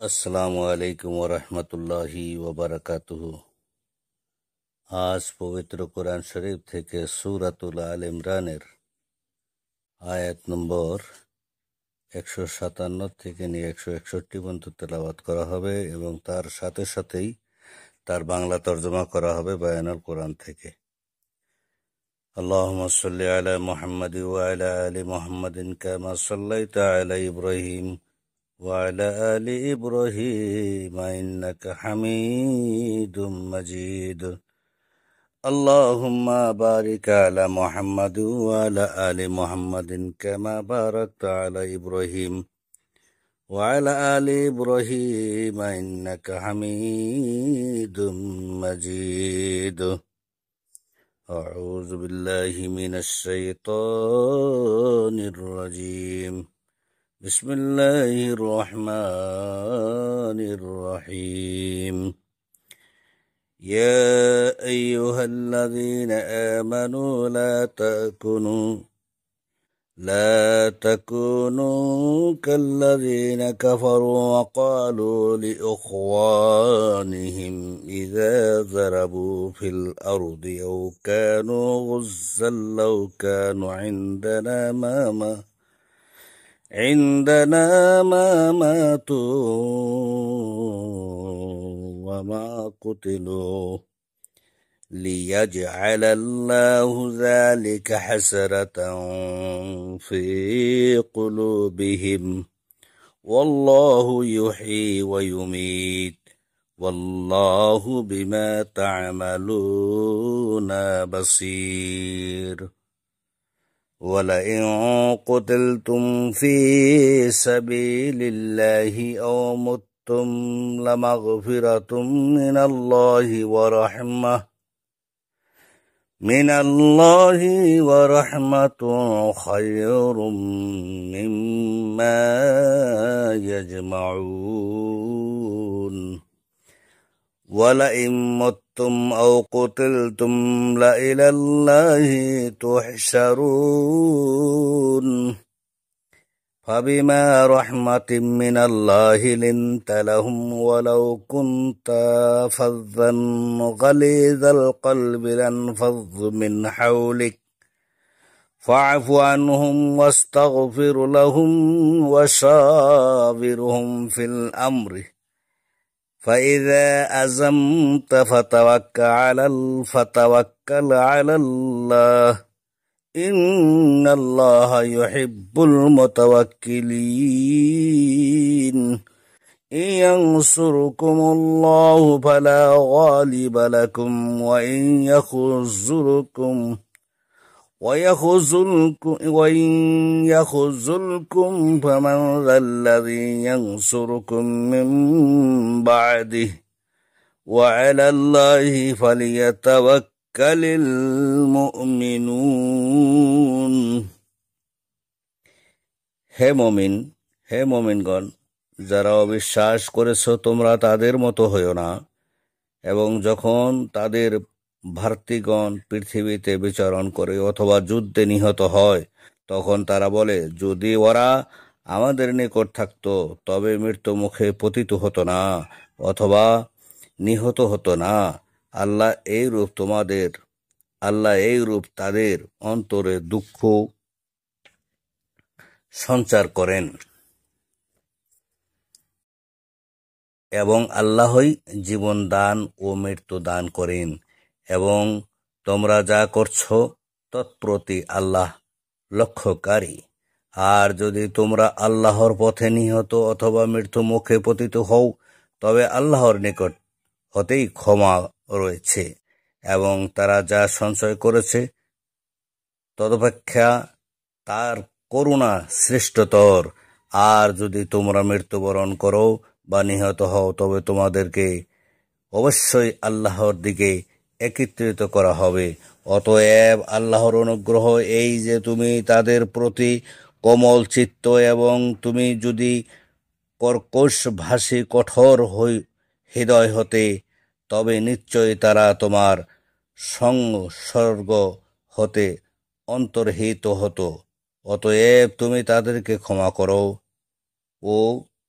আসসালামু আলাইকুম ওরহমতুল্লাহি ওবারাকাতুহু। আজ পবিত্র কোরআন শরীফ থেকে সূরাতুল আল ইমরানের আয়াত নম্বর 157 থেকে নিয়ে 161 পর্যন্ত তেলাওয়াত করা হবে এবং তার সাথে সাথেই তার বাংলা তর্জমা করা হবে বায়ানুল কোরআন থেকে। আল্লাহুম্মা সাল্লি আলা মুহাম্মাদি ওয়া আলা আলি মুহাম্মাদিন কামা সাল্লাইতা আলা ইব্রাহিম وعلى آل إبراهيم إنك حميد مجيد اللهم بارك على محمد وعلى آل محمد كما باركت على إبراهيم وعلى آل إبراهيم إنك حميد مجيد أعوذ بالله من الشيطان الرجيم بسم الله الرحمن الرحيم يا أيها الذين آمنوا لا تكونوا كالذين كفروا وقالوا لإخوانهم إذا ضربوا في الأرض أو كانوا غزا لو كانوا عندنا ما ماتوا وما قتلوا ليجعل الله ذلك حسرة في قلوبهم والله يحيي ويميت والله بما تعملون بصير ولئن قتلتم في سبيل الله أو متم لمغفرة من الله ورحمة خير مما يجمعون ولئن متم أو قتلتم لإلى الله تحشرون فبما رحمة من الله لنت لهم ولو كنت فظا غليظ القلب لانفضوا من حولك فاعف عنهم واستغفر لهم وشاورهم في الأمر فإذا أزمت فتوكل على الله إن الله يحب المتوكلين إن ينصركم الله فلا غالب لكم وإن يخذلكم فمن ذا الذي ينصركم من بعده وعلى الله فليتوكل المؤمنون। হে মুমিনগণ, যারা অবিশ্বাস করেছ তোমরা তাদের মতো হইও না, এবং যখন তাদের ভাতৃগণ পৃথিবীতে বিচরণ করে অথবা যুদ্ধে নিহত হয় তখন তারা বলে, যদি ওরা আমাদের নিকট থাকতো তবে মৃত্যু মুখে পতিত হতো না অথবা নিহত হতো না। আল্লাহ এইরূপ তাদের অন্তরে দুঃখ সঞ্চার করেন এবং আল্লাহই জীবন দান ও মৃত্যু দান করেন, এবং তোমরা যা করছো তৎপ্রতি আল্লাহ লক্ষ্যকারী। আর যদি তোমরা আল্লাহর পথে নিহত অথবা মৃত্যু মুখে পতিত হও তবে আল্লাহর নিকট হতেই ক্ষমা রয়েছে, এবং তারা যা সঞ্চয় করেছে তদপেক্ষা তার করুণা শ্রেষ্ঠতর। আর যদি তোমরা মৃত্যুবরণ করো বা নিহত হও তবে তোমাদেরকে অবশ্যই আল্লাহর দিকে একত্রিত করা হবে। অতএব আল্লাহর অনুগ্রহ এই যে তুমি তাদের প্রতি কোমল চিত্ত, এবং তুমি যদি কর্কশভাষী কঠোর হৃদয় হতে তবে নিশ্চয়ই তারা তোমার সংসর্গ হতে অন্তর্হিত হতো। অতএব তুমি তাদেরকে ক্ষমা করো ও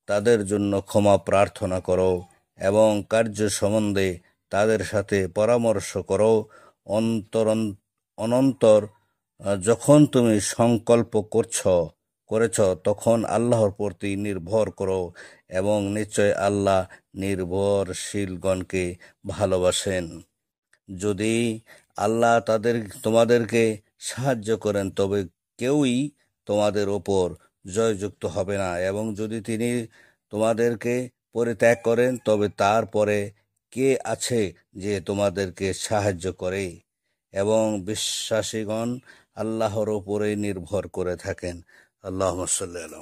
তাদের জন্য ক্ষমা প্রার্থনা করো এবং কার্য সম্বন্ধে তাদের সাথে পরামর্শ করো। অনন্তর যখন তুমি সংকল্প করেছ তখন আল্লাহর প্রতি নির্ভর করো এবং নিশ্চয় আল্লাহ নির্ভরশীলগণকে ভালোবাসেন। যদি আল্লাহ তোমাদেরকে সাহায্য করেন তবে কেউই তোমাদের ওপর জয়যুক্ত হবে না, এবং যদি তিনি তোমাদেরকে পরিত্যাগ করেন তবে তারপরে কে আছে যে তোমাদেরকে সাহায্য করে? এবং বিশ্বাসীগণ আল্লাহর ওপরেই নির্ভর করে থাকেন। আল্লাহুম্মা সাল্লি আলা